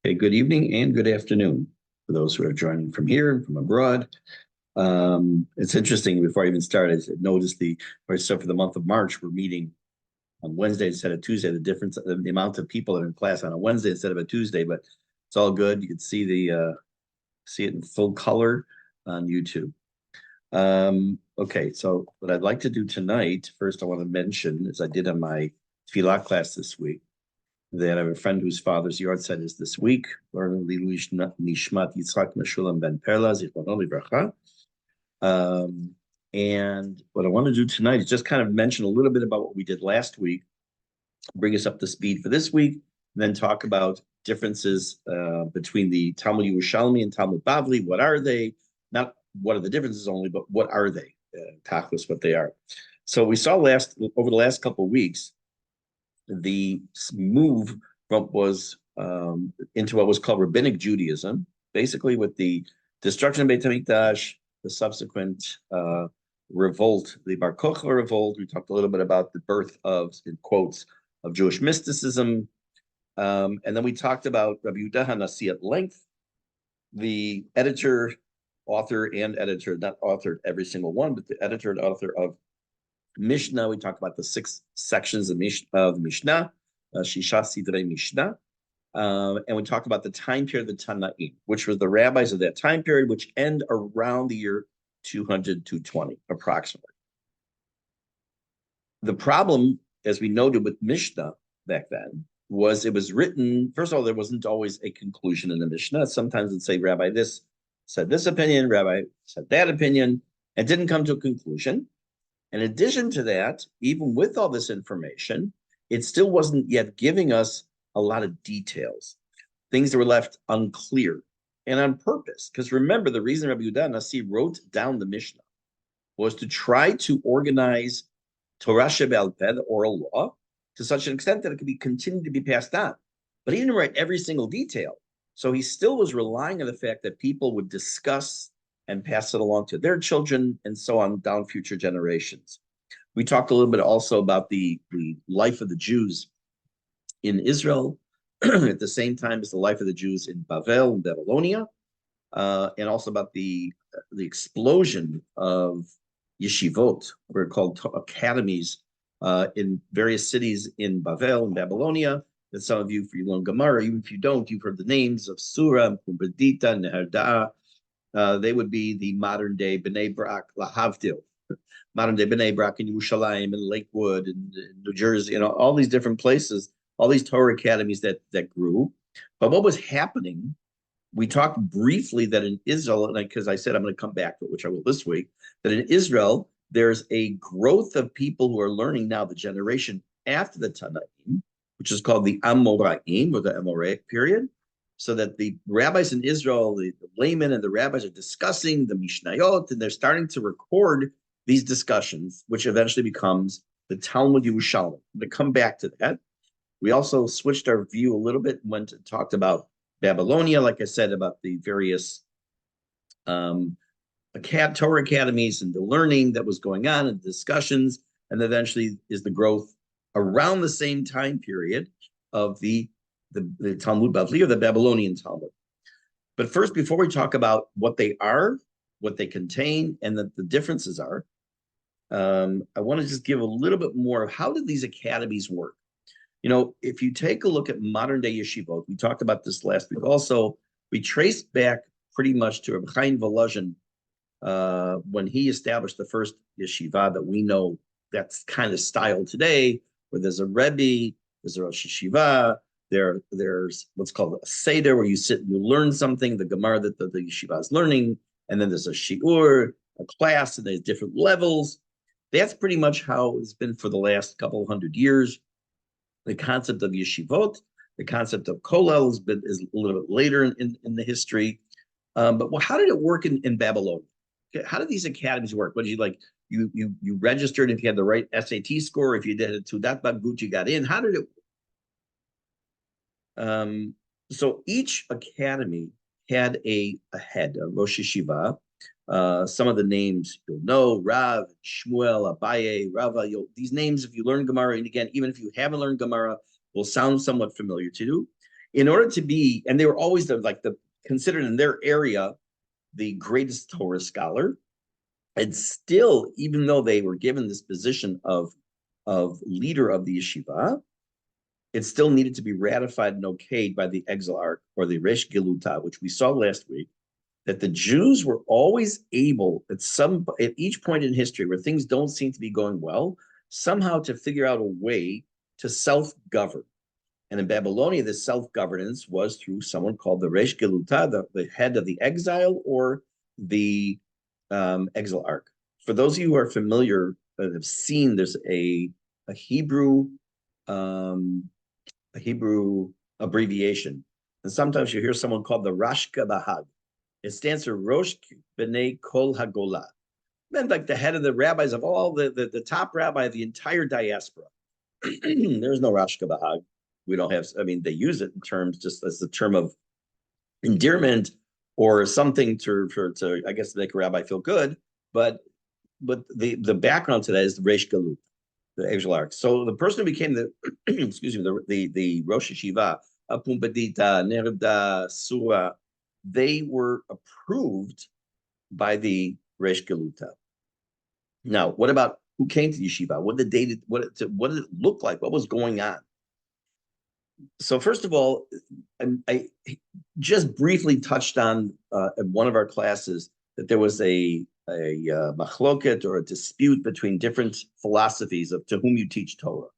Hey, good evening and good afternoon for those who are joining from here and from abroad. It's interesting, before I even started, I noticed so for the month of March, we're meeting on Wednesday instead of Tuesday. The amount of people that are in class on a Wednesday instead of a Tuesday, but it's all good. You can see see it in full color on YouTube. Okay, so what I'd like to do tonight, first I want to mention, as I did on my Tefillah class this week, that I have a friend whose father's yard set is this week. Nishmat Yitzchak Meshulam Ben Perla, Zichrono Livracha. And what I want to do tonight is just kind of mention a little bit about what we did last week, bring us up to speed for this week, and then talk about differences between the Talmud Yerushalmi and Talmud Bavli. What are they? Not what are the differences only, but what are they? Tachlis, what they are. So we saw over the last couple of weeks, the move was into what was called Rabbinic Judaism, basically with the destruction of Beit HaMikdash, the subsequent revolt, the Bar Kokhba revolt. We talked a little bit about the birth of, in quotes, of Jewish mysticism. And then we talked about Rabbi Yehuda HaNasi at length, the author and editor, not authored every single one, but the editor and author of Mishnah. We talked about the 6 sections of the Mishnah, Shisha Sidrei Mishnah. And we talked about the time period of the Tanaim, which were the rabbis of that time period, which end around the year 200 to 20, approximately. The problem, as we noted with Mishnah back then, was it was written, first of all, there wasn't always a conclusion in the Mishnah. Sometimes it'd say, Rabbi this said this opinion, Rabbi said that opinion, and didn't come to a conclusion. In addition to that, even with all this information, it still wasn't yet giving us a lot of details, things that were left unclear, and on purpose. Because remember, the reason Rabbi Yehuda HaNasi wrote down the Mishnah was to try to organize Torah Sheba'al Peh, the oral law, to such an extent that it could be continued to be passed on. But he didn't write every single detail. So he still was relying on the fact that people would discuss and pass it along to their children and so on down future generations. We talked a little bit also about the life of the Jews in Israel at the same time as the life of the Jews in Bavel and Babylonia, and also about the explosion of yeshivot, what are called academies, in various cities in Bavel and Babylonia. That some of you, if you learn Gemara, even if you don't, you've heard the names of Surah, Pumbedita, Neharda'ah. They would be the modern day Bnei Brak, Lahavdil, modern day Bnei Brak in Yerushalmi and Lakewood and New Jersey, all these different places, all these Torah academies that grew. But what was happening, we talked briefly that in Israel, and because I said I'm going to come back to it, which I will this week, that in Israel, there's a growth of people who are learning now, the generation after the Tanaim, which is called the Amoraim, or the Amoraic period. So that the rabbis in Israel, the laymen and the rabbis are discussing the Mishnayot, and they're starting to record these discussions, which eventually becomes the Talmud Yerushalmi. I'm going to come back to that. We also switched our view a little bit and went and talked about Babylonia, like I said, about the various Torah academies and the learning that was going on and discussions, and eventually is the growth around the same time period of the Talmud Bavli, or the Babylonian Talmud. But first, before we talk about what they are, what they contain, and the differences are, I want to just give a little bit more of how did these academies work. If you take a look at modern day yeshivot, we talked about this last week also, we traced back pretty much to Reb Chaim Volozhin when he established the first yeshiva that we know that's kind of style today, where there's a Rebbe, there's a Rosh Yeshiva, there's what's called a Seder, where you sit and you learn something, the Gemara that the yeshiva is learning, and then there's a Shiur, a class, and there's different levels. That's pretty much how it's been for the last couple hundred years. The concept of yeshivot, the concept of kollel is a little bit later in the history. But how did it work in Babylonia? How did these academies work? What did you like? You registered if you had the right SAT score, if you did a Tudat Bagut, you got in. How did it work? So each academy had a head, a Rosh Yeshiva. Some of the names you'll know: Rav, Shmuel, Abaye, Rava. These names, if you learn Gemara, and again, even if you haven't learned Gemara, will sound somewhat familiar to you. in order to be, and they were always the considered in their area the greatest Torah scholar. And still, even though they were given this position of leader of the yeshiva, it still needed to be ratified and okayed by the exilarch or the Resh Geluta, which we saw last week, that the Jews were always able at each point in history where things don't seem to be going well, somehow to figure out a way to self-govern. And in Babylonia, the self-governance was through someone called the Resh Geluta, the head of the exile, or the exilarch. For those of you who are familiar, have seen, there's a Hebrew abbreviation, and sometimes you hear someone called the Rashka Bahag. It stands for Rosh B'nai Kol Hagola, meant like the head of the rabbis of all the top rabbi of the entire diaspora. There's no Rashka Bahag. We don't have. I mean, they use it in terms just as the term of endearment or something to I guess make a rabbi feel good. But the background to that is the Reish Galut, the exilarch. So the person who became the excuse me, the Rosh Yeshiva, Pumbedita, Nerda, Sura, they were approved by the Reish Galuta. Now, what about who came to Yeshiva? What did it look like? What was going on? So first of all, I just briefly touched on in one of our classes that there was a machloket or a dispute between different philosophies of to whom you teach Torah.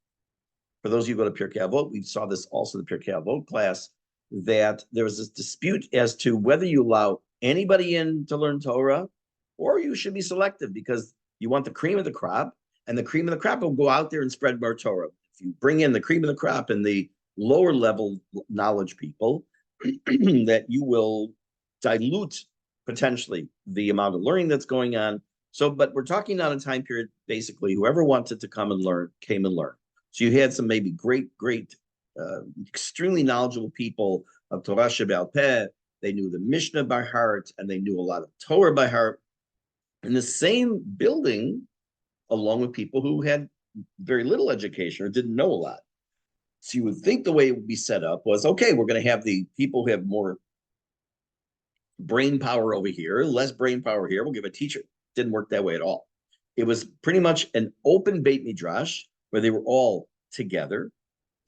For those of you who go to Pirkei Avot, we saw this also in the Pirkei Avot class, that there was this dispute as to whether you allow anybody in to learn Torah, or you should be selective because you want the cream of the crop, and the cream of the crop will go out there and spread more Torah. If you bring in the cream of the crop and the lower level knowledge people, that you will dilute potentially the amount of learning that's going on. So, but we're talking on a time period, basically, whoever wanted to come and learn, came and learned. So you had some maybe great, extremely knowledgeable people of Torah Sheba'al Peh. They knew the Mishnah by heart, and they knew a lot of Torah by heart. In the same building, along with people who had very little education or didn't know a lot. So you would think the way it would be set up was, okay, we're going to have the people who have more brain power over here, less brain power here. We'll give a teacher. Didn't work that way at all. It was pretty much an open Beit Midrash where they were all together.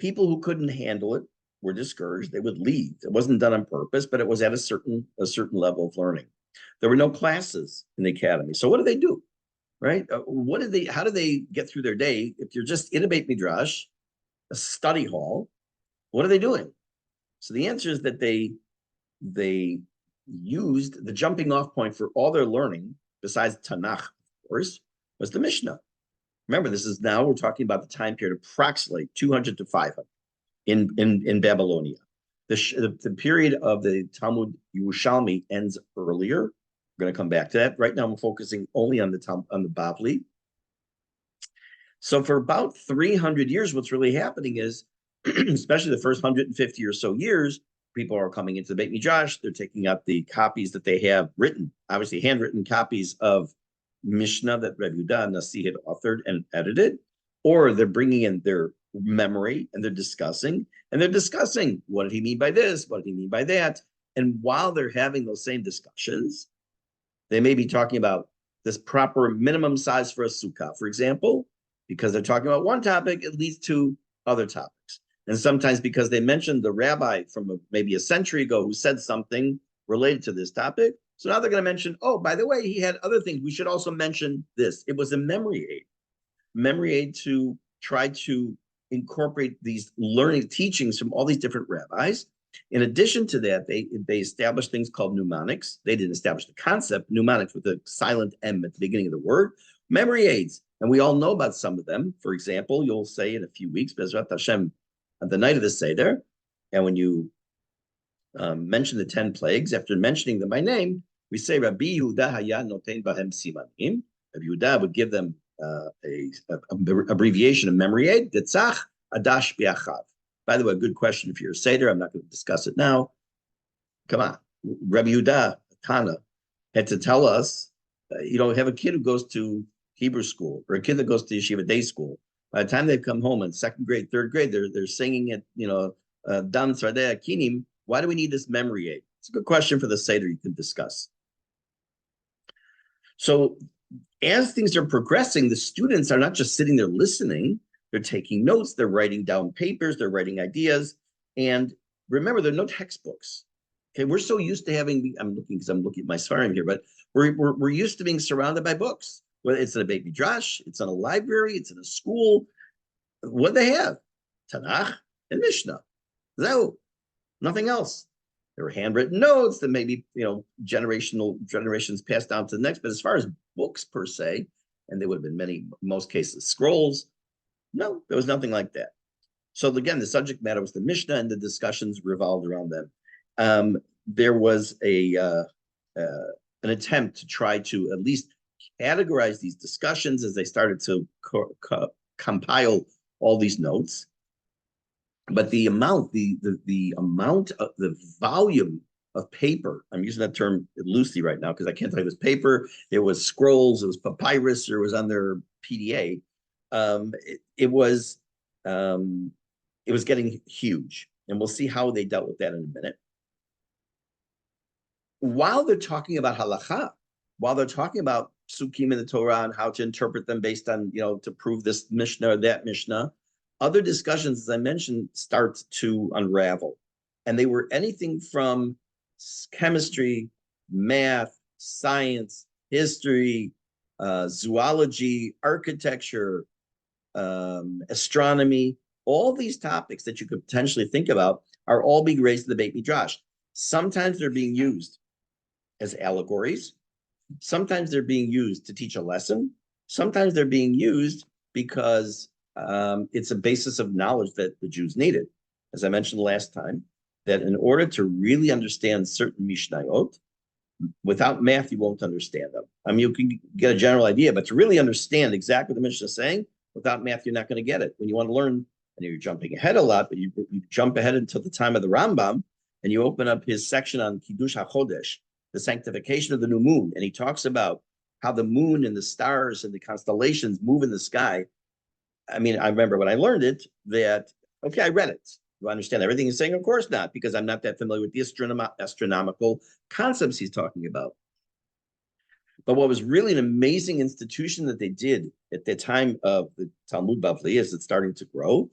People who couldn't handle it were discouraged. They would leave. It wasn't done on purpose, but it was at a certain level of learning. There were no classes in the academy. So what do they do? Right? How do they get through their day? If you're just in a Beit Midrash, a study hall, what are they doing? So the answer is that they used the jumping off point for all their learning, besides Tanakh, of course, was the Mishnah. Remember, we're talking about the time period approximately 200 to 500 in Babylonia. The period of the Talmud Yerushalmi ends earlier. We're going to come back to that. Right now, I'm focusing only on the Bavli. So for about 300 years, what's really happening is, especially the first 150 or so years, people are coming into the Beit Midrash. They're taking out the copies that they have written, obviously handwritten copies of Mishnah that Reb Yehuda Nasi had authored and edited, or they're bringing in their memory and they're discussing what did he mean by this? What did he mean by that? And while they're having those same discussions, they may be talking about this proper minimum size for a sukkah, for example. Because they're talking about one topic, it leads to other topics. And sometimes because they mentioned the rabbi from maybe a century ago who said something related to this topic. So now they're going to mention, oh, by the way, he had other things. We should also mention this. It was a memory aid to try to incorporate these learning teachings from all these different rabbis. In addition to that, they established things called mnemonics. They didn't establish the concept, mnemonics with a silent M at the beginning of the word, memory aids. And we all know about some of them. For example, you'll say in a few weeks, Bezrat Hashem, on the night of the Seder, and when you mention the 10 plagues, after mentioning them by name, we say, Rabbi Yehuda haya noten bahem simanim. Rabbi Yehuda would give them a abbreviation of memory aid, Detzach Adash Biachav. By the way, good question for your Seder. I'm not going to discuss it now. Come on. Rabbi Yehuda, Tana, had to tell us, have a kid who goes to Hebrew school or a kid that goes to yeshiva day school. By the time they've come home in second grade, third grade, they're singing it, Dam Tzardei Akinim, why do we need this memory aid? It's a good question for the Seder you can discuss. So as things are progressing, the students are not just sitting there listening, they're taking notes, they're writing down papers, they're writing ideas. And remember, there are no textbooks. Okay, we're so used to having, I'm looking at my svarim here, but we're used to being surrounded by books. Whether it's in a Beit Midrash, it's in a library, it's in a school. What do they have? Tanakh and Mishnah. No, nothing else. There were handwritten notes that maybe, generations passed down to the next. But as far as books per se, and there would have been many, in most cases, scrolls, no, there was nothing like that. So again, the subject matter was the Mishnah, and the discussions revolved around them. There was an attempt to try to at least categorize these discussions as they started to compile all these notes. But the amount, the amount of the volume of paper, I'm using that term loosely right now because I can't tell you it was paper, it was scrolls, it was papyrus, or it was on their PDA. It was getting huge, and we'll see how they dealt with that in a minute. While they're talking about halacha, while they're talking about psukim in the Torah and how to interpret them based on, to prove this Mishnah or that Mishnah, other discussions, as I mentioned, start to unravel. And they were anything from chemistry, math, science, history, zoology, architecture, astronomy. All these topics that you could potentially think about are all being raised to the Beit Midrash. Sometimes they're being used as allegories. Sometimes they're being used to teach a lesson. Sometimes they're being used because it's a basis of knowledge that the Jews needed. As I mentioned last time, that in order to really understand certain Mishnayot, without math, you won't understand them. I mean, you can get a general idea, but to really understand exactly what the Mishnah is saying, without math, you're not going to get it. When you want to learn, and you're jumping ahead a lot, but you jump ahead until the time of the Rambam, and you open up his section on Kiddush HaChodesh, the sanctification of the new moon, and he talks about how the moon and the stars and the constellations move in the sky. I mean, I remember when I learned it that, okay, I read it. Do I understand everything he's saying? Of course not, because I'm not that familiar with the astronomical concepts he's talking about. But what was really an amazing institution that they did at the time of the Talmud Bavli, as it's starting to grow,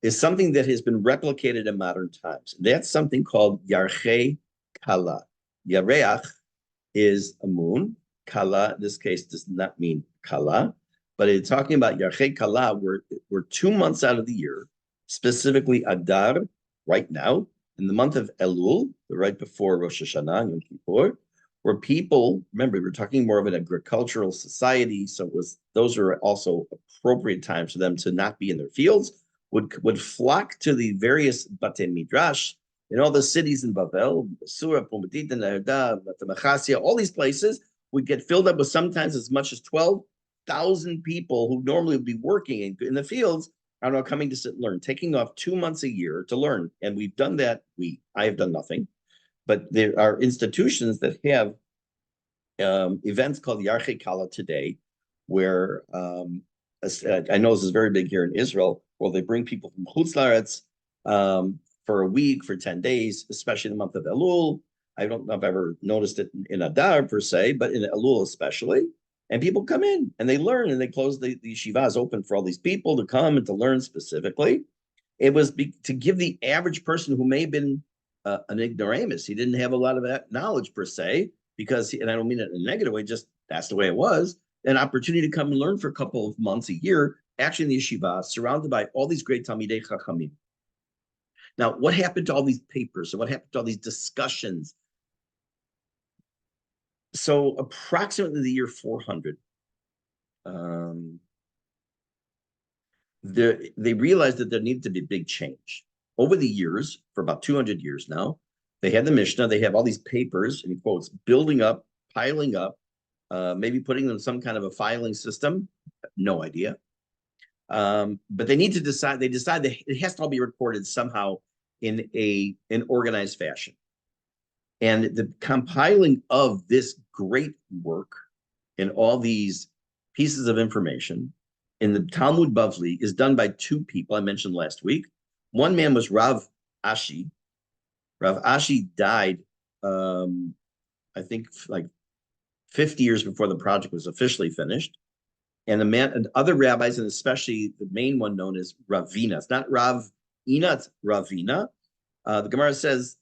is something that has been replicated in modern times. That's something called Yarchei Kala. Yareach is a moon. Kala, in this case, does not mean Kala. But it's talking about Yarchei Kala, we're 2 months out of the year, specifically Adar, right now, in the month of Elul, right before Rosh Hashanah and Yom Kippur, where people, remember, we're talking more of an agricultural society, so those are also appropriate times for them to not be in their fields, would flock to the various Batei Midrash in all the cities in Bavel, Surah, Pumbedita, Nerda, Matamachasia, all these places would get filled up with sometimes as much as 12,000 people who normally would be working in the fields are now coming to sit and learn, taking off 2 months a year to learn. And we've done that. I have done nothing, but there are institutions that have events called Yarchei Kala today, where I know this is very big here in Israel, where they bring people from Chutz La'aretz for a week, for 10 days, especially in the month of Elul. I don't know if I've ever noticed it in Adar per se, but in Elul especially. And people come in and they learn, and they close the yeshivas open for all these people to come and to learn specifically. It was to give the average person who may have been an ignoramus, he didn't have a lot of that knowledge per se, because, and I don't mean it in a negative way, just that's the way it was, an opportunity to come and learn for a couple of months a year, actually in the yeshiva, surrounded by all these great Talmidei Chachamim. Now, what happened to all these papers? And what happened to all these discussions? So approximately the year 400, they realized that there needed to be a big change. Over the years, for about 200 years now, they had the Mishnah, they have all these papers, in quotes, building up, piling up, maybe putting them in some kind of a filing system, no idea. But they need to decide, they decide that it has to all be recorded somehow in an organized fashion. And the compiling of this great work in all these pieces of information in the Talmud Bavli is done by two people I mentioned last week. One man was Rav Ashi. Rav Ashi died, I think, like 50 years before the project was officially finished. And the man and other rabbis, and especially the main one known as Ravina. It's not Rav Ina, it's Ravina. The Gemara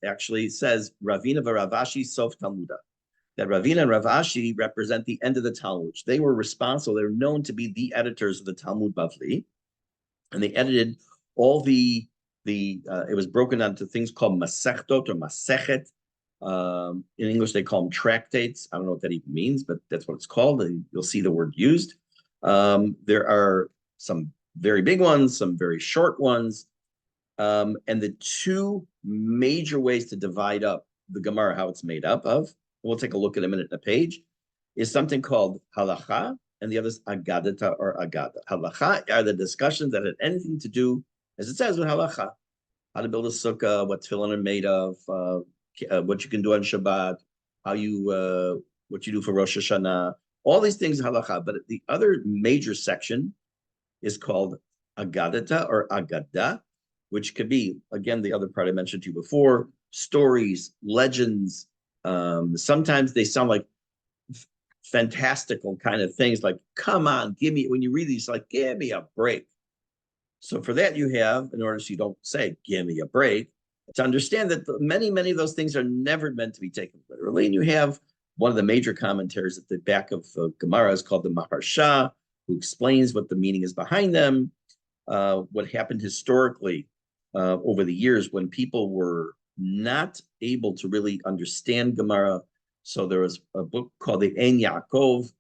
actually says Ravina v'Ravashi sof Talmuda. That Ravina and Rav Ashi represent the end of the Talmud. They were responsible. They were known to be the editors of the Talmud Bavli, and they edited all the. It was broken down to things called Masechtot or Masechet. In English, they call them tractates. I don't know what that even means, but that's what it's called, and you'll see the word used. There are some very big ones, some very short ones, and the two major ways to divide up the Gemara, how it's made up of, we'll take a look at a minute in a page, is something called halacha, and the other is agadata or agada. Halacha are the discussions that had anything to do, as it says, with halacha, how to build a sukkah, what tefillin are made of, what you can do on Shabbat, what you do for Rosh Hashanah, all these things halacha. But the other major section is called agadata or agada, which could be, again, the other part I mentioned to you before, stories, legends. Sometimes they sound like fantastical kind of things, like, come on, give me, when you read these, like, give me a break. So for that, you have, in order so you don't say, give me a break, to understand that many of those things are never meant to be taken literally. And you have one of the major commentaries at the back of Gemara is called the Maharsha, who explains what the meaning is behind them, what happened historically over the years when people were not able to really understand Gemara. So there was a book called the Ein Yaakov,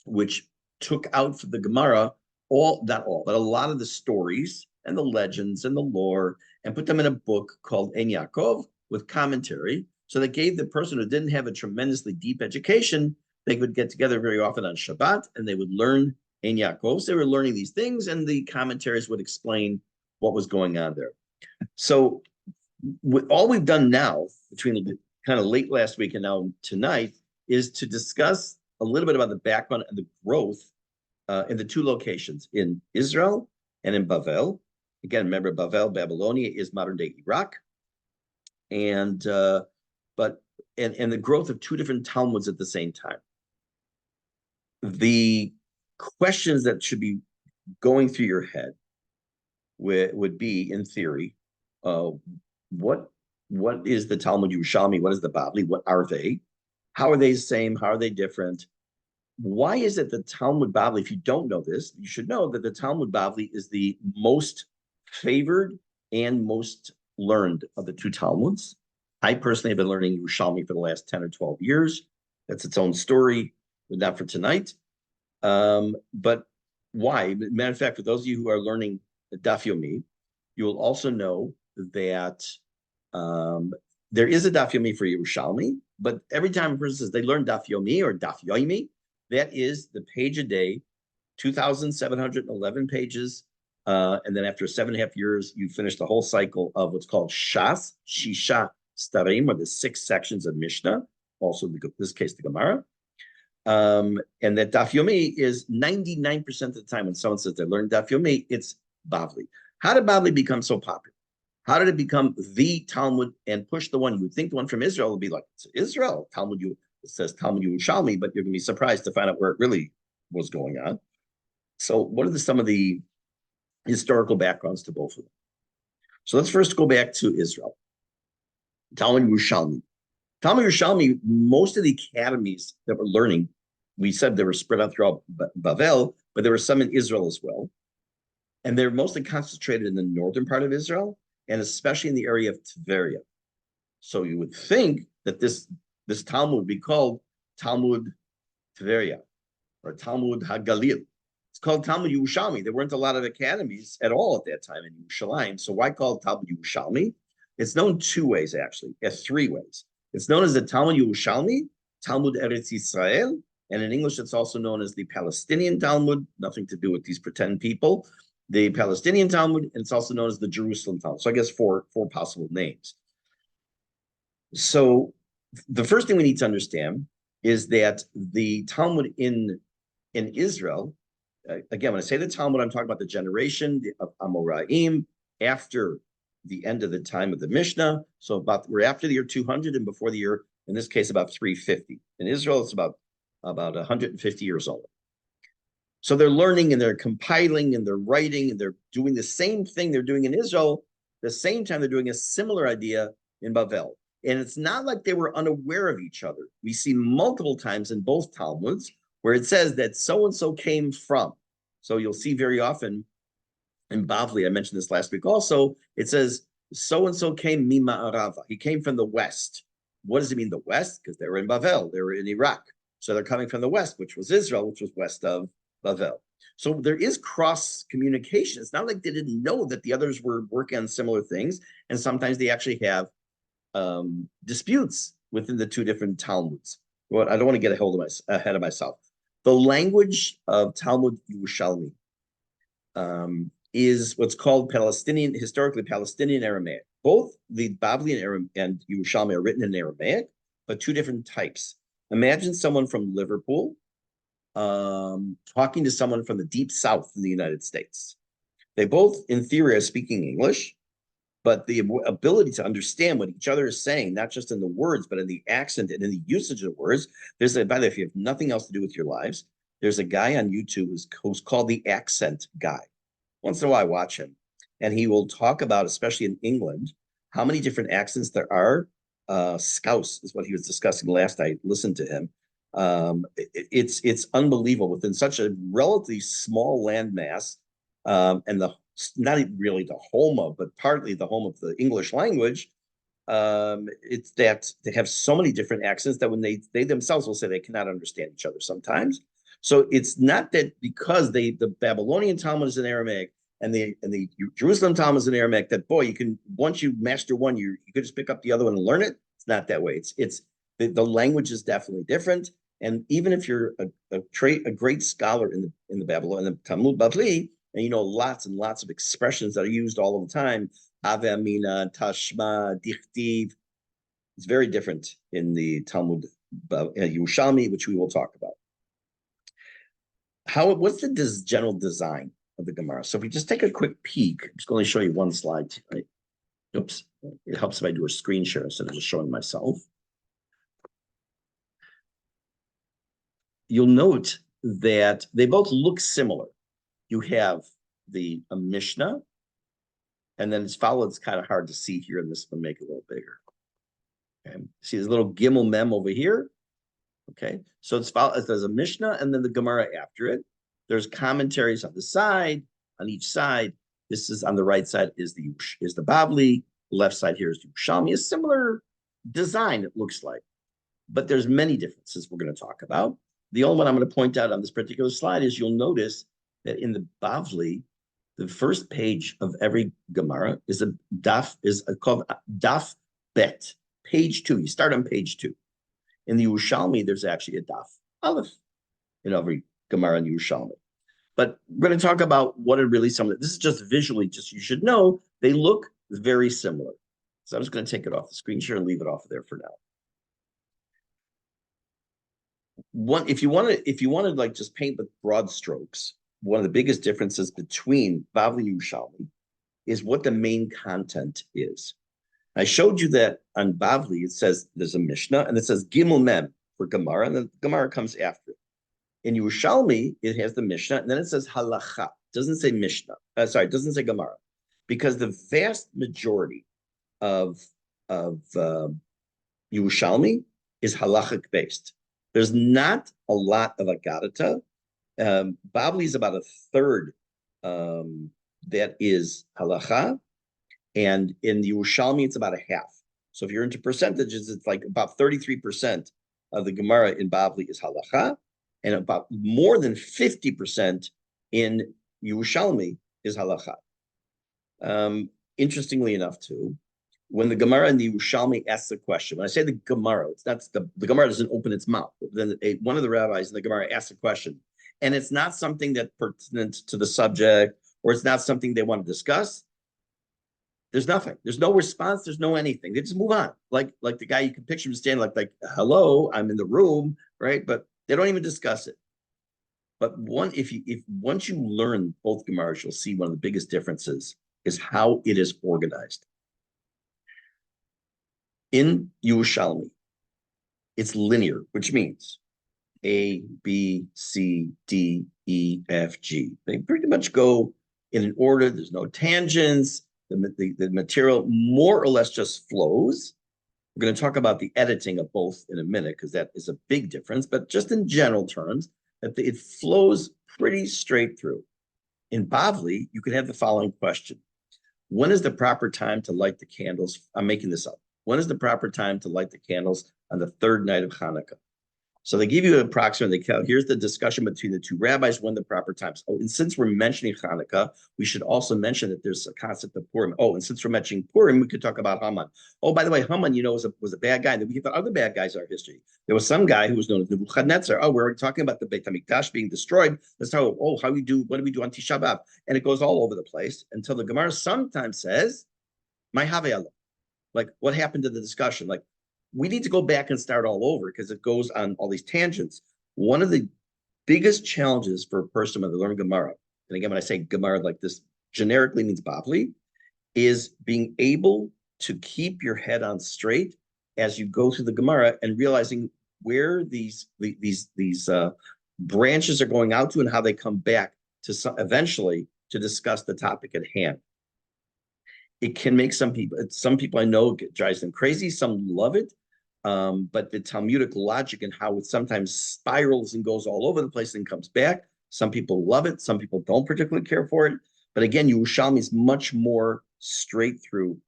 which took out for the Gemara but a lot of the stories and the legends and the lore, and put them in a book called Ein Yaakov with commentary. So that gave the person who didn't have a tremendously deep education, they would get together very often on Shabbat and they would learn Ein Yaakov. So they were learning these things, and the commentaries would explain what was going on there. So all we've done now, between the kind of late last week and now tonight, is to discuss a little bit about the background and the growth in the two locations, in Israel and in Bavel. Again, remember, Babylonia is modern day Iraq, and the growth of two different Talmuds at the same time. The questions that should be going through your head would be, in theory, what is the Talmud Yerushalmi? What is the Bavli? What are they? How are they the same? How are they different? Why is it the Talmud Bavli, if you don't know this, you should know that the Talmud Bavli is the most favored and most learned of the two Talmuds. I personally have been learning Yerushalmi for the last 10 or 12 years. That's its own story, but not for tonight. But why? Matter of fact, for those of you who are learning Daf Yomi, you will also know that there is a Daf Yomi for Yerushalmi, but every time a person says they learn Daf Yomi or Daf Yomi, that is the page a day, 2,711 pages. And then after 7.5 years, you finish the whole cycle of what's called Shas, Shisha Starim, or the 6 sections of Mishnah, also in this case, the Gemara. And that Daf Yomi is 99% of the time when someone says they learned Daf Yomi, it's Bavli. How did Bavli become so popular? How did it become the Talmud and push the one? You would think the one from Israel would be like, it's Israel, Talmud, it says Talmud Yerushalmi, but you're going to be surprised to find out where it really was going on. So what are some of the historical backgrounds to both of them? So let's first go back to Israel. Talmud Yerushalmi. Talmud Yerushalmi, most of the academies that were learning, we said they were spread out throughout Bavel, but there were some in Israel as well. And they're mostly concentrated in the northern part of Israel, and especially in the area of Tveria. So you would think that this Talmud would be called Talmud Tveria or Talmud HaGalil. It's called Talmud Yerushalmi. There weren't a lot of academies at all at that time in Yerushalayim. So why call it Talmud Yerushalmi? It's known 2 ways, actually, 3 ways. It's known as the Talmud Yerushalmi, Talmud Eretz Yisrael, and in English, it's also known as the Palestinian Talmud, nothing to do with these pretend people. The Palestinian Talmud, and it's also known as the Jerusalem Talmud. So I guess four possible names. So the first thing we need to understand is that the Talmud in Israel, again, when I say the Talmud, I'm talking about the generation of Amoraim after the end of the time of the Mishnah. So we're after the year 200 and before the year, in this case, about 350. In Israel, it's about 150 years old. So they're learning and they're compiling and they're writing and they're doing the same thing they're doing in Israel. The same time they're doing a similar idea in Bavel. And it's not like they were unaware of each other. We see multiple times in both Talmuds where it says that so-and-so came from. So you'll see very often in Bavli, I mentioned this last week also, it says so-and-so came mima'arava. He came from the west. What does it mean the west? Because they were in Bavel, they were in Iraq. So they're coming from the west, which was Israel, which was west of Bavel. So there is cross communication. It's not like they didn't know that the others were working on similar things. And sometimes they actually have disputes within the two different Talmuds. Well, I don't want to get ahead of myself. The language of Talmud Yerushalmi is what's called historically Palestinian Aramaic. Both the Bavli and Yerushalmi are written in Aramaic, but two different types. Imagine someone from Liverpool talking to someone from the deep south in the United States. They both, in theory, are speaking English, but the ability to understand what each other is saying, not just in the words, but in the accent and in the usage of words. By the way, if you have nothing else to do with your lives, there's a guy on YouTube who's called the Accent Guy. Once in a while, I watch him, and he will talk about, especially in England, how many different accents there are. Scouse is what he was discussing last I listened to him. It's unbelievable within such a relatively small landmass, and not really the home of, but partly the home of the English language. It's that they have so many different accents that when they themselves will say they cannot understand each other sometimes. So it's not that because the Babylonian Talmud is in Aramaic and the Jerusalem Talmud is in Aramaic that boy you can once you master one you could just pick up the other one and learn it. It's not that way. It's the language is definitely different. And even if you're a great scholar in the Babylon, in the Talmud Bavli, and you know lots and lots of expressions that are used all of the time, Ave Amina, Tashma, Dichtiv, it's very different in the Talmud Yerushalmi, which we will talk about. What's the general design of the Gemara? So if we just take a quick peek, I'm just going to show you one slide. Right? Oops, it helps if I do a screen share instead of just showing myself. You'll note that they both look similar. You have the Mishnah, and then it's followed. It's kind of hard to see here, and this will make it a little bigger. Okay, see this little Gimel Mem over here. Okay, so it's followed. There's a Mishnah, and then the Gemara after it. There's commentaries on the side, on each side. This is on the right side is the Bavli. The left side here is Yerushalmi. A similar design, it looks like, but there's many differences we're going to talk about. The only one I'm going to point out on this particular slide is you'll notice that in the Bavli, the first page of every Gemara is called Daf Bet, page 2. You start on page 2. In the Yerushalmi, there's actually a Daf Aleph in every Gemara in Yerushalmi. But we're going to talk about what are really some of it. This is just visually, just you should know, they look very similar. So I'm just going to take it off the screen share and leave it off there for now. If you want to like just paint with broad strokes, one of the biggest differences between Bavli and Yerushalmi is what the main content is. I showed you that on Bavli, it says there's a Mishnah, and it says Gimel Mem for Gemara, and the Gemara comes after it. In Yerushalmi, it has the Mishnah, and then it says Halacha. It doesn't say Mishnah. It doesn't say Gemara. Because the vast majority of Yerushalmi is halachic based. There's not a lot of Agadata. Bavli is about a third that is halacha, and in the Yerushalmi, it's about a half. So if you're into percentages, it's like about 33% of the Gemara in Bavli is halacha, and about more than 50% in Yerushalmi is halacha. Interestingly enough, too, when the Gemara in the Yerushalmi asks a question, when I say the Gemara, it's not the Gemara doesn't open its mouth. Then one of the rabbis in the Gemara asks a question, and it's not something that's pertinent to the subject, or it's not something they want to discuss. There's nothing. There's no response. There's no anything. They just move on. Like the guy, you can picture him standing like, hello, I'm in the room, right? But they don't even discuss it. But once you learn both Gemaras, you'll see one of the biggest differences is how it is organized. In Yerushalmi, it's linear, which means A, B, C, D, E, F, G. They pretty much go in an order. There's no tangents. The material more or less just flows. We're going to talk about the editing of both in a minute because that is a big difference. But just in general terms, that it flows pretty straight through. In Bavli, you could have the following question. When is the proper time to light the candles? I'm making this up. When is the proper time to light the candles on the third night of Hanukkah? So they give you an approximate. Here's the discussion between the two rabbis when the proper times. Oh, and since we're mentioning Hanukkah, we should also mention that there's a concept of Purim. Oh, and since we're mentioning Purim, we could talk about Haman. Oh, by the way, Haman, was a bad guy. And then we have other bad guys in our history. There was some guy who was known as Nebuchadnezzar. Oh, we're talking about the Beit HaMikdash being destroyed. Let's talk. Oh, what do we do on Tisha B'Av? And it goes all over the place until the Gemara sometimes says, "My Have'allah." Like, what happened to the discussion? Like, we need to go back and start all over because it goes on all these tangents. One of the biggest challenges for a person when they learn Gemara, and again, when I say Gemara like this, generically means Bavli, is being able to keep your head on straight as you go through the Gemara and realizing where these branches are going out to and how they come back to eventually to discuss the topic at hand. It can make some people I know it drives them crazy. Some love it. But the Talmudic logic and how it sometimes spirals and goes all over the place and comes back. Some people love it. Some people don't particularly care for it. But again, Yerushalmi is much more straight through.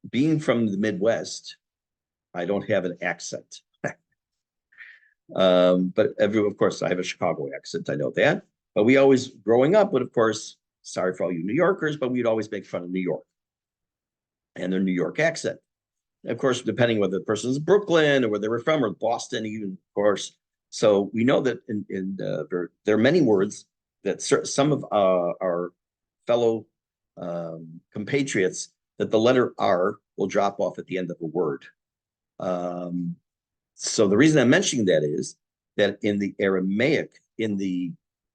Being from the Midwest, I don't have an accent. But of course, I have a Chicago accent. I know that. But we always, growing up, but of course, sorry for all you New Yorkers, but we'd always make fun of New York and their New York accent. And of course, depending whether the person's Brooklyn or where they were from, or Boston, even, of course. So we know that there are many words that some of our fellow compatriots, that the letter R will drop off at the end of a word. So the reason I'm mentioning that is that in the Aramaic, in the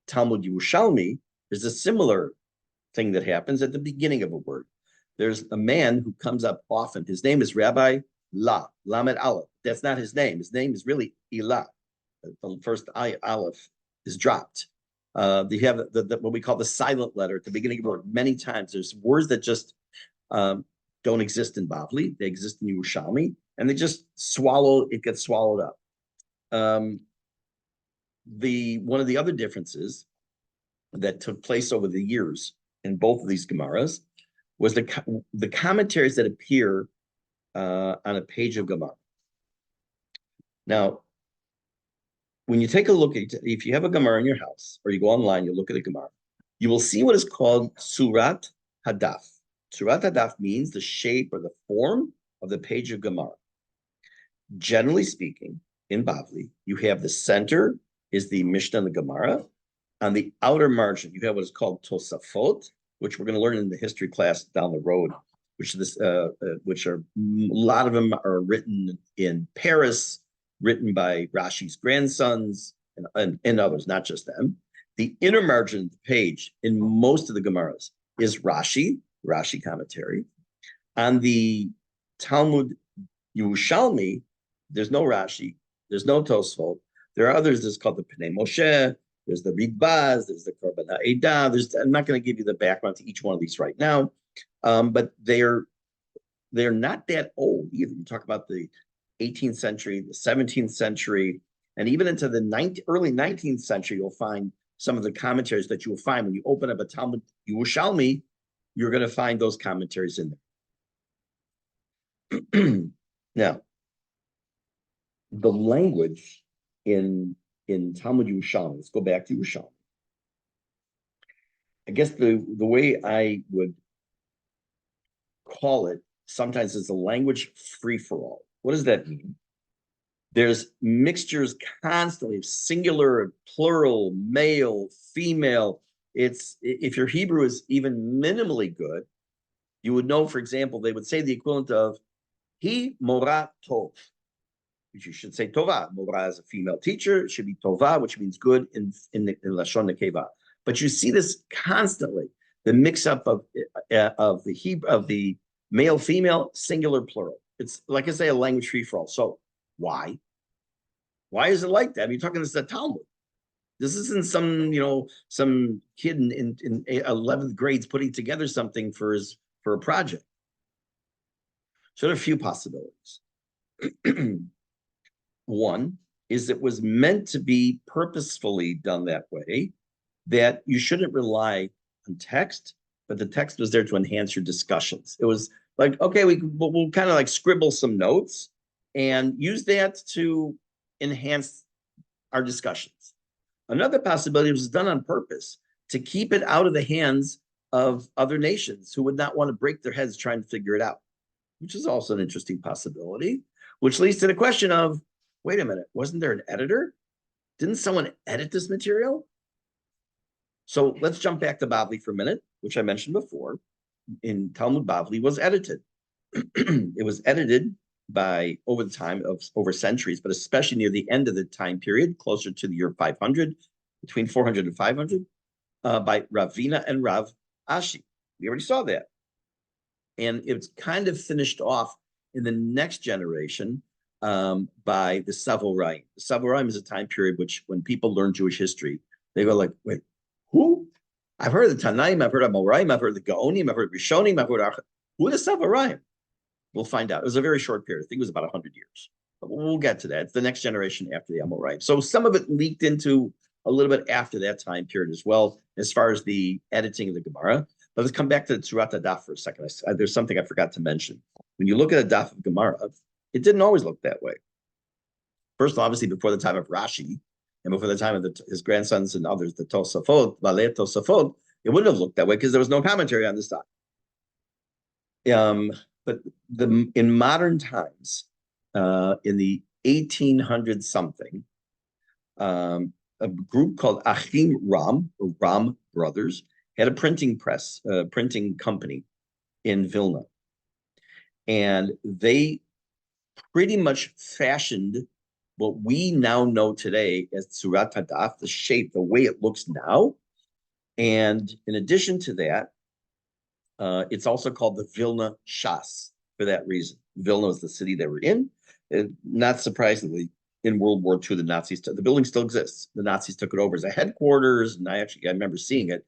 Talmud Yerushalmi, there's a similar thing that happens at the beginning of a word. There's a man who comes up often. His name is Rabbi Lamed Aleph. That's not his name. His name is really Ilah. The first Aleph is dropped. They have what we call the silent letter at the beginning of a word. Many times there's words that just don't exist in Bavli. They exist in Yerushalmi, and they just gets swallowed up. One of the other differences that took place over the years in both of these Gemaras was the commentaries that appear on a page of Gemara. Now, when you take a look at, if you have a Gemara in your house, or you go online, you look at a Gemara, you will see what is called Surat Hadaf. Surat Hadaf means the shape or the form of the page of Gemara. Generally speaking, in Bavli, you have the center is the Mishnah and the Gemara. On the outer margin, you have what is called Tosafot, which we're going to learn in the history class down the road, which are a lot of them are written in Paris, written by Rashi's grandsons and others, not just them. The inner margin of the page in most of the Gemaras is Rashi commentary. On the Talmud Yerushalmi, there's no Rashi, there's no Tosfot. There are others that's called the Pnei Moshe, there's the Ridbaz, there's the Korban HaEdah. I'm not going to give you the background to each one of these right now, but they're not that old either. You talk about the 18th century, the 17th century, and even into the early 19th century, you'll find some of the commentaries that you will find when you open up a Talmud Yerushalmi. You're going to find those commentaries in there. Now, the language in Talmud Yerushalmi, let's go back to Yerushalmi. I guess the way I would call it sometimes is a language free-for-all. What does that mean? There's mixtures constantly of singular, plural, male, female. If your Hebrew is even minimally good, you would know, for example, they would say the equivalent of he mora tov, which you should say tova. Mora is a female teacher. It should be tova, which means good in Lashon Nekeva. But you see this constantly, the mix-up the Hebrew, of the male, female, singular, plural. It's like I say, a language free for all. So why? Why is it like that? I mean, you're talking this the Talmud. This isn't some kid in 11th grades putting together something for a project. So there are a few possibilities. One is it was meant to be purposefully done that way, that you shouldn't rely on text, but the text was there to enhance your discussions. It was like, okay, we'll kind of like scribble some notes and use that to enhance our discussions. Another possibility was done on purpose to keep it out of the hands of other nations who would not want to break their heads trying to figure it out, which is also an interesting possibility, which leads to the question of, wait a minute, wasn't there an editor? Didn't someone edit this material? So let's jump back to Bavli for a minute, which I mentioned before. In Talmud, Bavli was edited. It was edited by over the time of over centuries, but especially near the end of the time period, closer to the year 500, between 400 and 500, by Ravina and Rav Ashi. We already saw that. And it's kind of finished off in the next generation by the Savoraim. The Savoraim is a time period which, when people learn Jewish history, they go like, wait, who? I've heard of the Tanaim, I've heard of Amoraim, I've heard of the Gaonim, I've heard of Rishonim, I've heard of who are the Savoraim? We'll find out. It was a very short period. I think it was about 100 years. But we'll get to that. It's the next generation after the Amoraim. So some of it leaked into a little bit after that time period as well, as far as the editing of the Gemara. But let's come back to the Tzurat HaDaf for a second. There's something I forgot to mention. When you look at a Daf of Gemara, it didn't always look that way. First, obviously, before the time of Rashi, and before the time of his grandsons and others, the Tosafot, Valei Tosafot, it wouldn't have looked that way because there was no commentary on this stuff. But in modern times, in the 1800 something, a group called Achim Ram, or Ram Brothers, had a printing press, printing company in Vilna. And they pretty much fashioned what we now know today as Tzurat HaDaf, the shape, the way it looks now. And in addition to that, it's also called the Vilna Shas for that reason. Vilna is the city they were in. Not surprisingly, in World War II, the building still exists. The Nazis took it over as a headquarters, and I remember seeing it.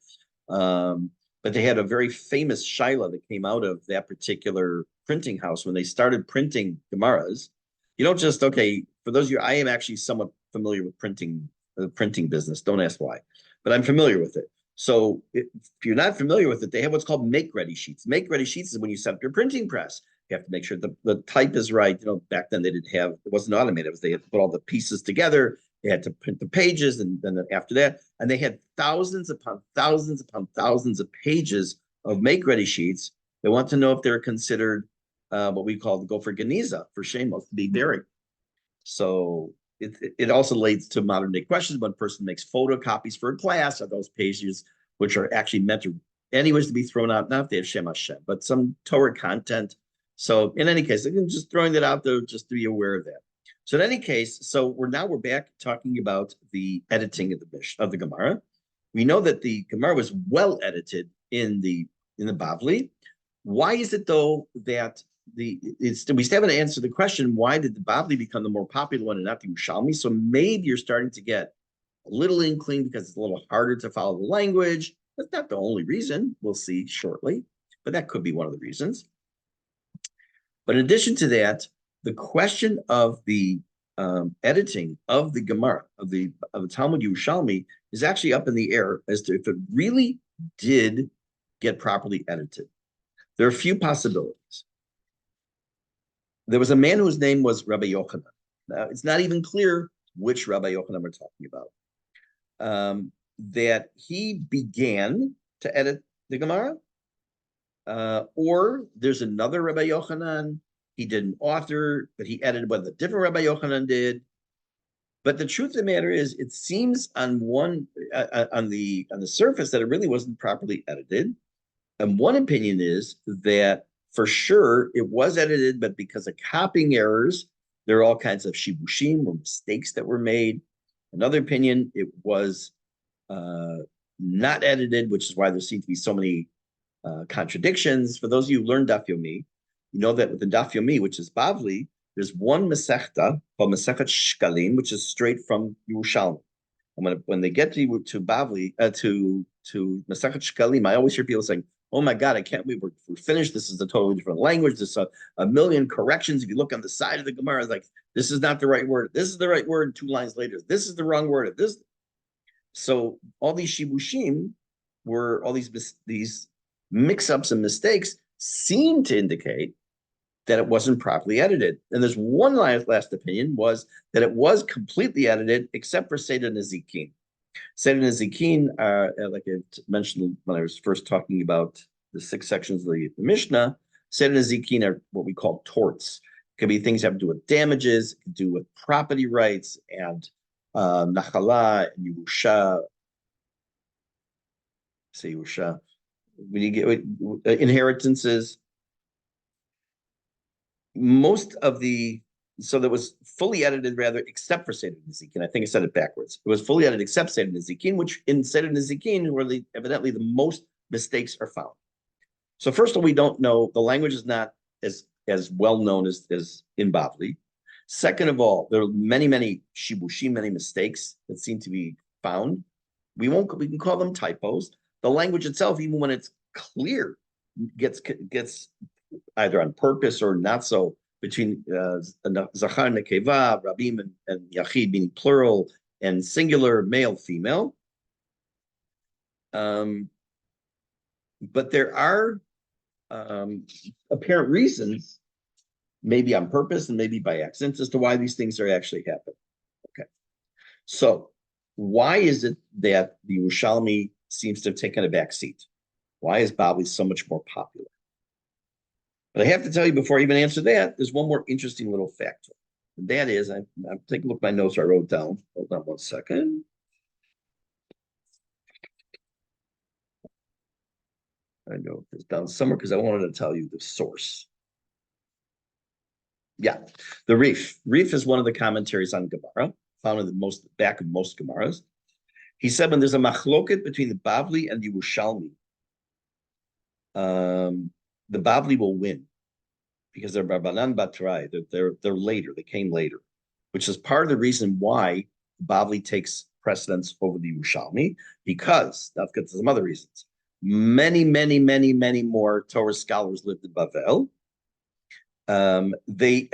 But they had a very famous shaila that came out of that particular printing house when they started printing Gemaras. You don't just, okay, for those of you, I am actually somewhat familiar with the printing business. Don't ask why, but I'm familiar with it. So if you're not familiar with it, they have what's called make-ready sheets. Make-ready sheets is when you set up your printing press. You have to make sure the type is right. Back then it wasn't automated. They had to put all the pieces together. They had to print the pages, and then after that, and they had thousands upon thousands upon thousands of pages of make-ready sheets. They want to know if they're considered what we call the gopher geniza for shemos, to be buried. So it also leads to modern day questions. When a person makes photocopies for a class of those pages, which are actually meant to anyways to be thrown out, not if they have Shem Hashem, but some Torah content. So in any case, I'm just throwing that out there just to be aware of that. So in any case, we're back talking about the editing of the Gemara. We know that the Gemara was well edited in the Bavli. Why is it though that we still haven't answered the question, why did the Bavli become the more popular one and not the Yerushalmi? So maybe you're starting to get a little inkling because it's a little harder to follow the language. That's not the only reason. We'll see shortly, but that could be one of the reasons. But in addition to that, the question of the editing of the Gemara, of the Talmud Yerushalmi, is actually up in the air as to if it really did get properly edited. There are a few possibilities. There was a man whose name was Rabbi Yochanan. Now, it's not even clear which Rabbi Yochanan we're talking about. That he began to edit the Gemara, or there's another Rabbi Yochanan. He didn't author, but he edited what the different Rabbi Yochanan did. But the truth of the matter is, it seems on the surface that it really wasn't properly edited. And one opinion is that for sure it was edited, but because of copying errors, there are all kinds of shibushim or mistakes that were made. Another opinion, it was not edited, which is why there seem to be so many contradictions. For those of you who learned Daf Yomi, you know that with the Daf Yomi, which is Bavli, there's one Masechta called Masechet Shkalim, which is straight from Yerushalmi. And when they get to Bavli, to Masechet Shkalim, I always hear people saying, "Oh my God, I can't believe we're finished. This is a totally different language. There's a million corrections. If you look on the side of the Gemara, it's like, this is not the right word. This is the right word. 2 lines later, this is the wrong word. This." So all these shibushim were all these mix-ups and mistakes seem to indicate that it wasn't properly edited. And there's one last opinion was that it was completely edited, except for Seder Nezikin. Seder Nezikin, like I mentioned when I was first talking about the 6 sections of the Mishnah, Seder Nezikin are what we call torts. It could be things that have to do with damages, it could do with property rights and Nachala and Yerusha. Say Yerusha. When you get inheritances, most of so that was fully edited rather, except for Seder Nezikin. I think I said it backwards. It was fully edited except Seder Nezikin, which in Seder Nezikin, where evidently the most mistakes are found. So first of all, we don't know, the language is not as well known as in Bavli. Second of all, there are many shibushim, many mistakes that seem to be found. We can call them typos. The language itself, even when it's clear, gets either on purpose or not so, between Zachar and Nekeva, Rabim and Yachid, meaning plural, and singular, male, female. But there are apparent reasons, maybe on purpose and maybe by accident, as to why these things are actually happening. Okay. So why is it that the Yerushalmi seems to have taken a back seat? Why is Bavli so much more popular? But I have to tell you, before I even answer that, there's one more interesting little fact. And that is, I'm taking a look at my notes I wrote down. Hold on one second. I know it's down somewhere because I wanted to tell you the source. Yeah, the Rif. Rif is one of the commentaries on Gemara, found in the back of most Gemaras. He said when there's a machloket between the Bavli and the Yerushalmi, the Bavli will win because they're Barbanan Batrai. They're later. They came later, which is part of the reason why Bavli takes precedence over the Yerushalmi, because that's got some other reasons. Many more Torah scholars lived in Bavel. The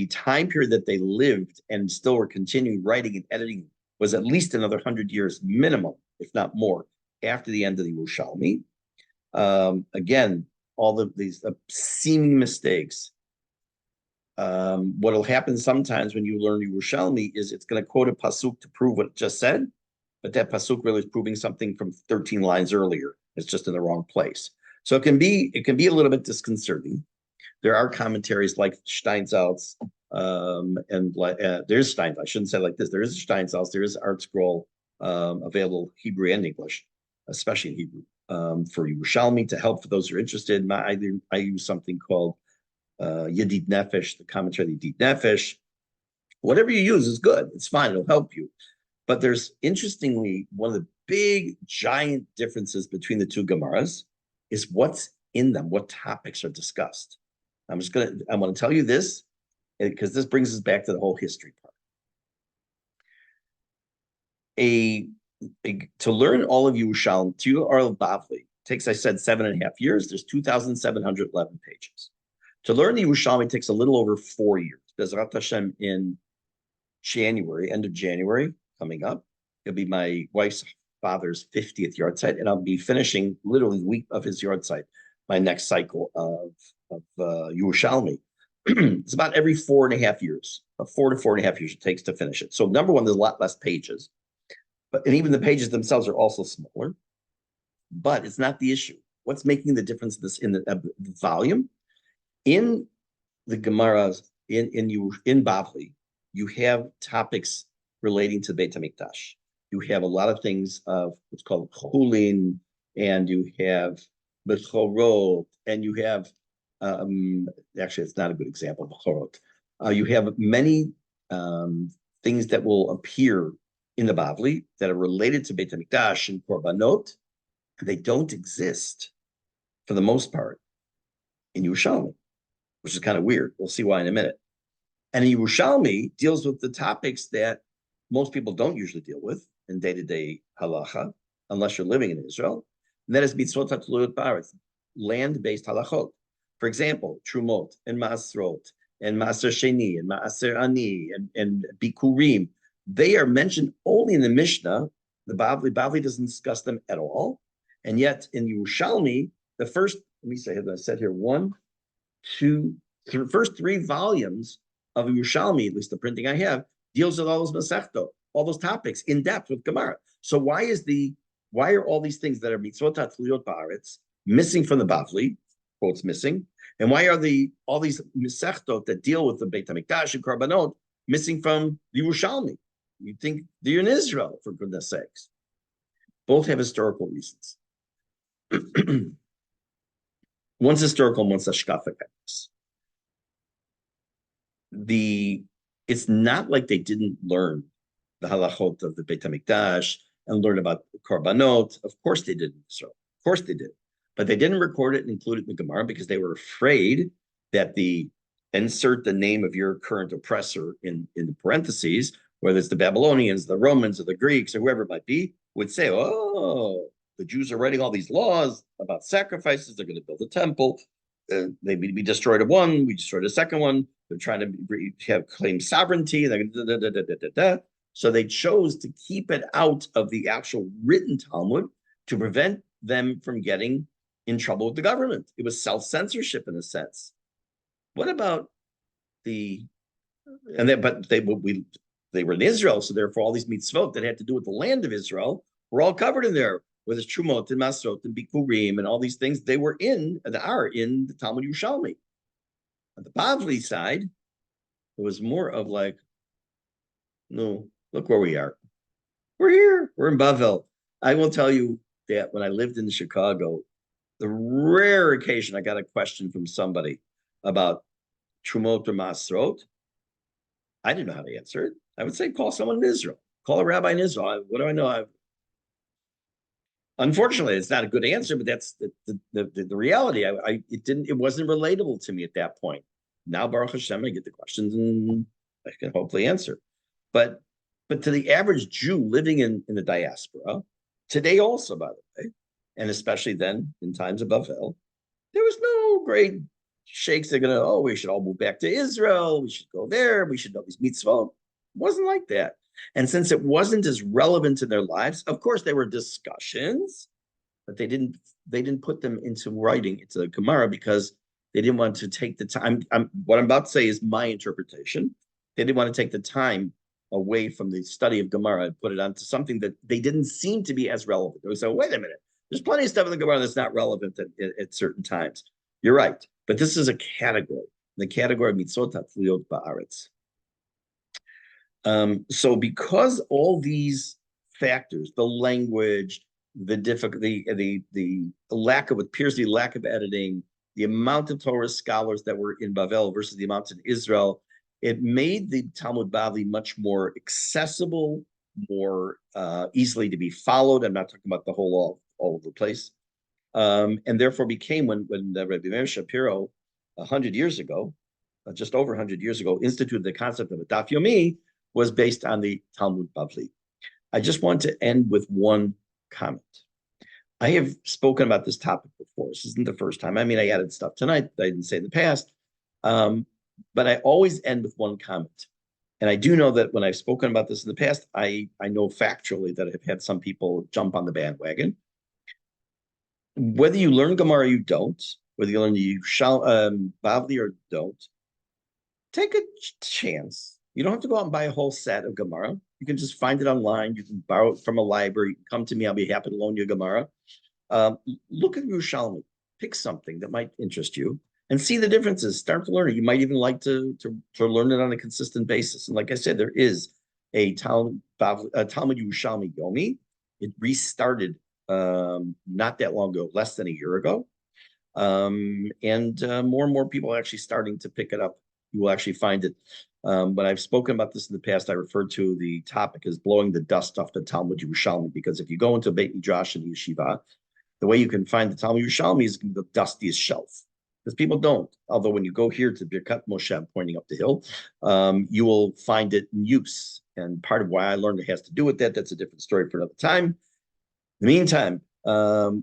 time period that they lived and still were continuing writing and editing was at least another 100 years minimum, if not more, after the end of the Yerushalmi. Again, all of these seeming mistakes. What'll happen sometimes when you learn Yerushalmi is it's going to quote a pasuk to prove what it just said, but that pasuk really is proving something from 13 lines earlier. It's just in the wrong place. So it can be a little bit disconcerting. There are commentaries like Steinsaltz, and there's Steinsaltz. I shouldn't say like this. There is a Steinsaltz. There is Art Scroll available, Hebrew and English, especially in Hebrew, for Yerushalmi to help for those who are interested. I use something called Yedid Nefesh, the commentary Yedid Nefesh. Whatever you use is good. It's fine. It'll help you. But there's, interestingly, one of the big, giant differences between the two Gemaras is what's in them, what topics are discussed. I want to tell you this because this brings us back to the whole history part. To learn all of Yerushalmi, to all of Bavli, takes, I said, 7.5 years. There's 2,711 pages. To learn the Yerushalmi takes a little over 4 years. Bezrat Hashem in January, end of January, coming up. It'll be my wife's father's 50th yard site, and I'll be finishing literally the week of his yard site, my next cycle of Yerushalmi. It's about every 4.5 years, 4 to 4.5 years it takes to finish it. So number one, there's a lot less pages, and even the pages themselves are also smaller. But it's not the issue. What's making the difference in the volume? In the Gemaras, in Bavli, you have topics relating to Beit HaMikdash. You have a lot of things of what's called chulin, and you have bechorot, and you have actually it's not a good example of bechorot. You have many things that will appear in the Bavli that are related to Beit HaMikdash and Korbanot. They don't exist for the most part in Yerushalmi, which is kind of weird. We'll see why in a minute. And Yerushalmi deals with the topics that most people don't usually deal with in day-to-day halacha, unless you're living in Israel. And that is mitzvot hatuluyot ba'aretz, land-based halachot. For example, trumot and maasrot and maaser sheni and maaser ani and bikurim. They are mentioned only in the Mishnah. The Bavli doesn't discuss them at all. And yet in Yerushalmi, the first, let me say, I said here, first three volumes of Yerushalmi, at least the printing I have, deals with all those masechto, all those topics in depth with Gemara. So why are all these things that are mitzvot hatluyot ba'aretz missing from the Bavli, quotes missing, and why are all these masechtot that deal with the Beit HaMikdash and Korbanot missing from the Yerushalmi? You think they're in Israel, for goodness sakes. Both have historical reasons. One's historical and one's hashkafic. It's not like they didn't learn the halachot of the Beit HaMikdash and learn about korbanot. Of course they did in Israel. Of course they did. But they didn't record it and include it in the Gemara because they were afraid that insert the name of your current oppressor in the parentheses, whether it's the Babylonians, the Romans, or the Greeks, or whoever it might be, would say, oh, the Jews are writing all these laws about sacrifices. They're going to build a temple. They be destroyed a one. We destroyed a second one. They're trying to claim sovereignty. So they chose to keep it out of the actual written Talmud to prevent them from getting in trouble with the government. It was self-censorship in a sense. What about they were in Israel, so therefore all these mitzvot that had to do with the land of Israel were all covered in there, whether it's Trumot and Masrot and Bikurim and all these things. They are in the Talmud Yerushalmi. On the Bavli side, it was more of like, no, look where we are. We're here. We're in Bavel. I will tell you that when I lived in Chicago, the rare occasion I got a question from somebody about Trumot or Masrot, I didn't know how to answer it. I would say, call someone in Israel. Call a rabbi in Israel. What do I know? Unfortunately, it's not a good answer, but that's the reality. It wasn't relatable to me at that point. Now, Baruch Hashem, I get the questions and I can hopefully answer. But to the average Jew living in the diaspora, today also, by the way, and especially then in times of Bavel, there was no great sheikhs that are going to, we should all move back to Israel. We should go there. We should know these mitzvot. It wasn't like that. And since it wasn't as relevant in their lives, of course, there were discussions, but they didn't put them into writing, into the Gemara, because they didn't want to take the time. What I'm about to say is my interpretation. They didn't want to take the time away from the study of Gemara and put it onto something that they didn't seem to be as relevant. They would say, wait a minute, there's plenty of stuff in the Gemara that's not relevant at certain times. You're right. But this is a category, the category of mitzvot hatluyot ba'aretz. So because all these factors, the language, the difficulty, the lack of, what appears to be lack of editing, the amount of Torah scholars that were in Bavel versus the amount in Israel, it made the Talmud Bavli much more accessible, more easily to be followed. I'm not talking about the whole all over the place. And therefore became, when Rabbi Meir Shapiro 100 years ago, just over 100 years ago, instituted the concept of a daf yomi, was based on the Talmud Bavli. I just want to end with one comment. I have spoken about this topic before. This isn't the first time. I mean, I added stuff tonight that I didn't say in the past, but I always end with one comment. And I do know that when I've spoken about this in the past, I know factually that I've had some people jump on the bandwagon. Whether you learn Gemara or you don't, whether you learn the Bavli or don't, take a chance. You don't have to go out and buy a whole set of Gemara. You can just find it online. You can borrow it from a library. Come to me. I'll be happy to loan you a Gemara. Look at Yerushalmi. Pick something that might interest you and see the differences. Start to learn it. You might even like to learn it on a consistent basis. And like I said, there is a Talmud Yerushalmi Yomi. It restarted not that long ago, less than a year ago. And more and more people are actually starting to pick it up You will actually find it. When I've spoken about this in the past, I referred to the topic as blowing the dust off the Talmud Yerushalmi, because if you go into Beit Midrash and Yeshiva, the way you can find the Talmud Yerushalmi is the dustiest shelf, because people don't. Although when you go here to Birkat Moshe, I'm pointing up the hill, you will find it in use. And part of why I learned it has to do with that. That's a different story for another time. In the meantime,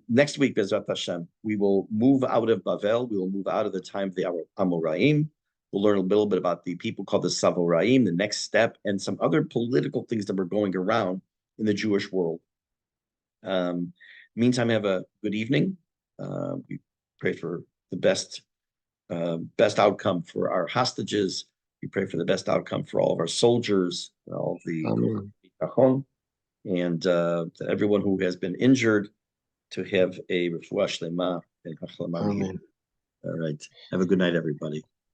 next week, Bezrat Hashem, we will move out of Bavel. We will move out of the time of the Amoraim. We'll learn a little bit about the people called the Savoraim, the next step, and some other political things that were going around in the Jewish world. Meantime, have a good evening. We pray for the best outcome for our hostages. We pray for the best outcome for all of our soldiers, all of the and everyone who has been injured, to have a refuah shlema and hachlama. All right. Have a good night, everybody.